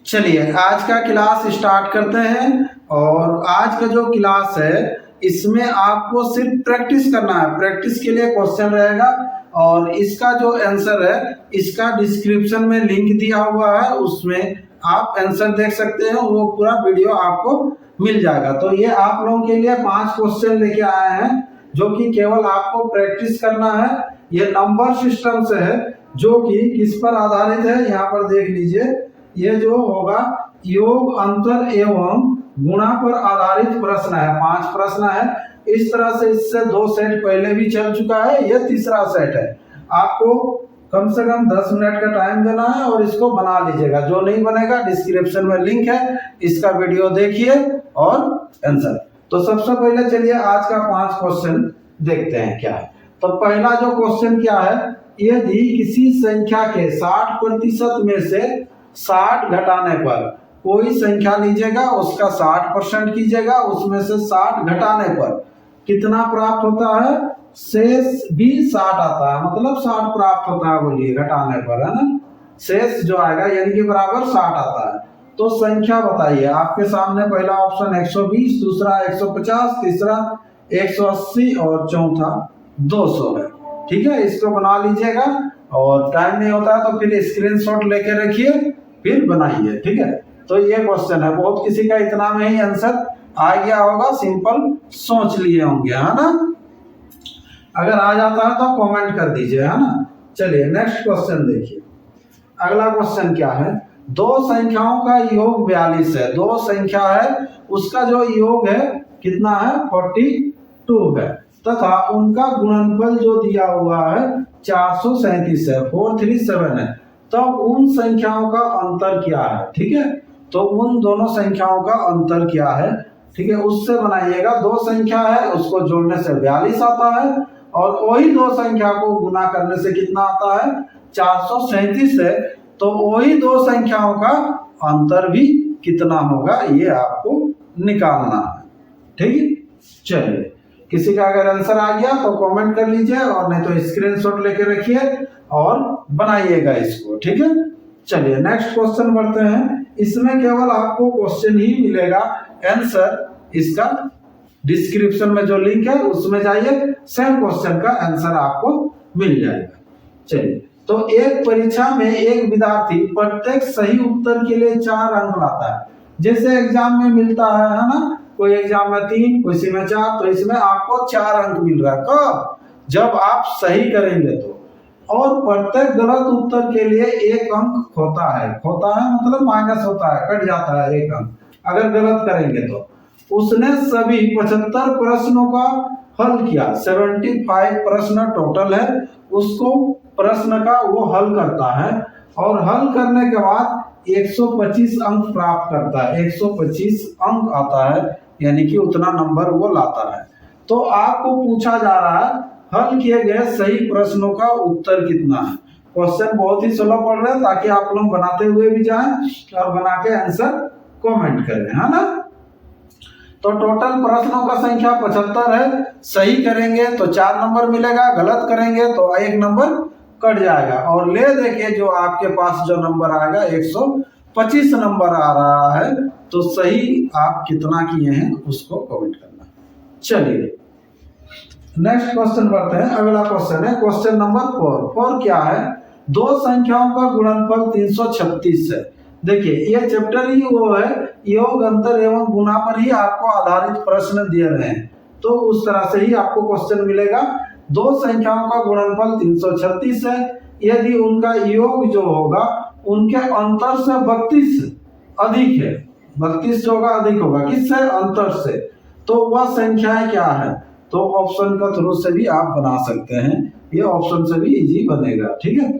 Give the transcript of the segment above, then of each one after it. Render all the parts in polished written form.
चलिए आज का क्लास स्टार्ट करते हैं। और आज का जो क्लास है इसमें आपको सिर्फ प्रैक्टिस करना है। प्रैक्टिस के लिए क्वेश्चन रहेगा और इसका जो आंसर है इसका डिस्क्रिप्शन में लिंक दिया हुआ है, उसमें आप आंसर देख सकते हैं। वो पूरा वीडियो आपको मिल जाएगा। तो ये आप लोगों के लिए 5 क्वेश्चन लेके आए हैं जो कि केवल आपको प्रैक्टिस करना है। ये नंबर सिस्टम से है जो कि किस पर आधारित है, यहाँ पर देख लीजिए। ये जो होगा योग, अंतर एवं गुणा पर आधारित प्रश्न है। 5 प्रश्न है। इस तरह से इससे 2 सेट पहले भी चल चुका है, ये तीसरा सेट है। आपको कम से कम 10 मिनट का टाइम देना है और इसको बना लीजिएगा। जो नहीं बनेगा डिस्क्रिप्शन में लिंक है, इसका वीडियो देखिए और आंसर। तो सबसे पहले चलिए आज का 5 क्वेश्चन देखते हैं क्या है। तो पहला जो क्वेश्चन क्या है, यदि किसी संख्या के 60% में से 60 घटाने पर कोई संख्या लीजिएगा, उसका 60% कीजिएगा, उसमें से 60 घटाने पर कितना प्राप्त होता है, शेष भी 60 आता है, मतलब 60 प्राप्त होता है। बोलिए घटाने पर, है ना, शेष जो आएगा यानी कि बराबर 60 आता है। तो संख्या बताइए। आपके सामने पहला ऑप्शन 120, दूसरा 150, तीसरा 180 और चौथा 200 है। ठीक है, इसको बना लीजिएगा और टाइम नहीं होता है तो फिर स्क्रीनशॉट लेके रखिए, फिर बनाइए। ठीक है, तो ये क्वेश्चन है। बहुत किसी का इतना में ही आंसर आ गया होगा, सिंपल सोच लिए होंगे, है ना। अगर आ जाता है तो कमेंट कर दीजिए, है ना। चलिए नेक्स्ट क्वेश्चन देखिए। अगला क्वेश्चन क्या है, 2 संख्याओं का योग 42 है। 2 संख्या है, उसका जो योग है कितना है, 42 है, तथा उनका गुणनफल जो दिया हुआ है 437 है, 437 है। तो उन संख्याओं का अंतर क्या है। ठीक है, तो उन दोनों संख्याओं का अंतर क्या है, ठीक है, उससे बनाइएगा। 2 संख्या है, उसको जोड़ने से 42 आता है और वही 2 संख्या को गुना करने से कितना आता है, 437 है। तो वही 2 संख्याओं का अंतर भी कितना होगा ये आपको निकालना है। ठीक है, चलिए किसी का अगर आंसर आ गया तो कमेंट कर लीजिए और नहीं तो स्क्रीनशॉट लेके रखिए और बनाइएगा इसको। ठीक है, चलिए नेक्स्ट क्वेश्चन बढ़ते हैं। इसमें केवल आपको क्वेश्चन ही मिलेगा, आंसर इसका डिस्क्रिप्शन में जो लिंक है उसमें जाइए, सेम क्वेश्चन का आंसर आपको मिल जाएगा। चलिए, तो एक परीक्षा में एक विद्यार्थी प्रत्येक सही उत्तर के लिए 4 अंक लाता है। जैसे एग्जाम में मिलता है ना, कोई एग्जाम में 3, कोई में 4, तो इसमें आपको 4 अंक मिल रहा है। कब, जब आप सही करेंगे तो। और प्रत्येक गलत उत्तर के लिए 1 अंक खोता है। खोता है मतलब माइनस होता है, कट जाता है 1 अंक अगर गलत करेंगे तो। उसने सभी 75 प्रश्नों का हल किया। 75 प्रश्न टोटल है, उसको प्रश्न का वो हल करता है और हल करने के बाद 125 अंक प्राप्त करता है। 125 अंक आता है, यानी कि उतना नंबर वो लाता है। तो आपको पूछा जा रहा है हल किए गए सही प्रश्नों का उत्तर कितना है। क्वेश्चन बहुत ही सुलभ पढ़ रहे हैं ताकि आप लोग बनाते हुए भी जाएं और बना के आंसर कमेंट करें, है ना। तो टोटल प्रश्नों का संख्या 75 है। सही करेंगे तो 4 नंबर मिलेगा, गलत करेंगे तो 1 नंबर कट जाएगा। और ले देके जो आपके पास जो नंबर आएगा 125 नंबर आ रहा है। तो सही आप कितना किए हैं उसको कमेंट करना। चलिए नेक्स्ट क्वेश्चन बढ़ते हैं। अगला क्वेश्चन है क्वेश्चन नंबर 4 क्या है, 2 संख्याओं का गुणनफल 336 है। देखिए ये चैप्टर ही वो है, योग, अंतर एवं गुणा पर ही आपको आधारित प्रश्न दिए रहे हैं। तो उस तरह से ही आपको क्वेश्चन मिलेगा। 2 संख्याओं का गुणनफल 336 है, यदि उनका योग जो होगा उनके अंतर से 32 अधिक है। 32 जो होगा अधिक होगा किससे, अंतर से। तो वह संख्याएं क्या है, तो ऑप्शन का थ्रू से भी आप बना सकते हैं। ये ऑप्शन से भी इजी बनेगा। ठीक है,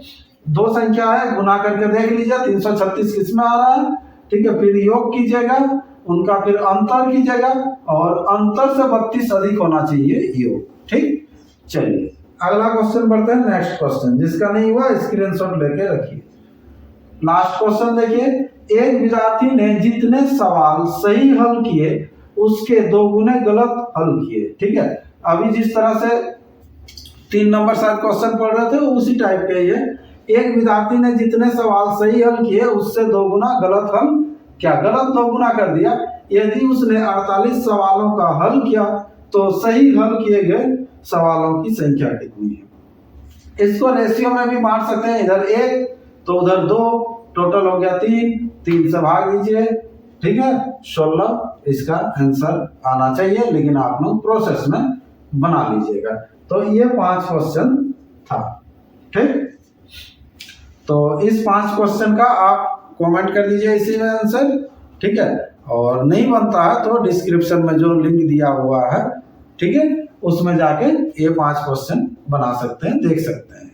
2 संख्या है, गुना करके देख लीजिए 336 किस में आ रहा है। ठीक है, फिर योग कीजिएगा, उनका फिर अंतर कीजिएगा और अंतर से 32 अधिक होना चाहिए योग। ठीक, चलिए अगला क्वेश्चन बढ़ते हैं। नेक्स्ट क्वेश्चन जिसका नहीं हुआ स्क्रीनशॉट लेके रखिए। लास्ट क्वेश्चन देखिए, एक विद्यार्थी ने जितने सवाल सही हल किए उसके 2 गुने गलत हल किए। ठीक है, अभी जिस तरह से 3 नंबर शायद क्वेश्चन पढ़ रहे थे उसी टाइप के ये एक विद्यार्थी ने जितने सवाल सही हल किए उससे 2 गुना गलत हल, क्या गलत 2 गुना कर दिया। यदि उसने 48 सवालों का हल किया तो सही हल किए गए सवालों की संख्या कितनी है। इसको रेशियो में भी बांट सकते हैं, इधर 1 तो उधर 2, टोटल हो गया 3 से भाग दीजिए, ठीक है 16 इसका आंसर आना चाहिए, लेकिन आप लोग प्रोसेस में बना लीजिएगा। तो ये 5 क्वेश्चन था, ठीक। तो इस 5 क्वेश्चन का आप कमेंट कर दीजिए इसी में आंसर, ठीक है। और नहीं बनता है तो डिस्क्रिप्शन में जो लिंक दिया हुआ है, ठीक है, उसमें जाके ये 5 क्वेश्चन बना सकते हैं, देख सकते हैं।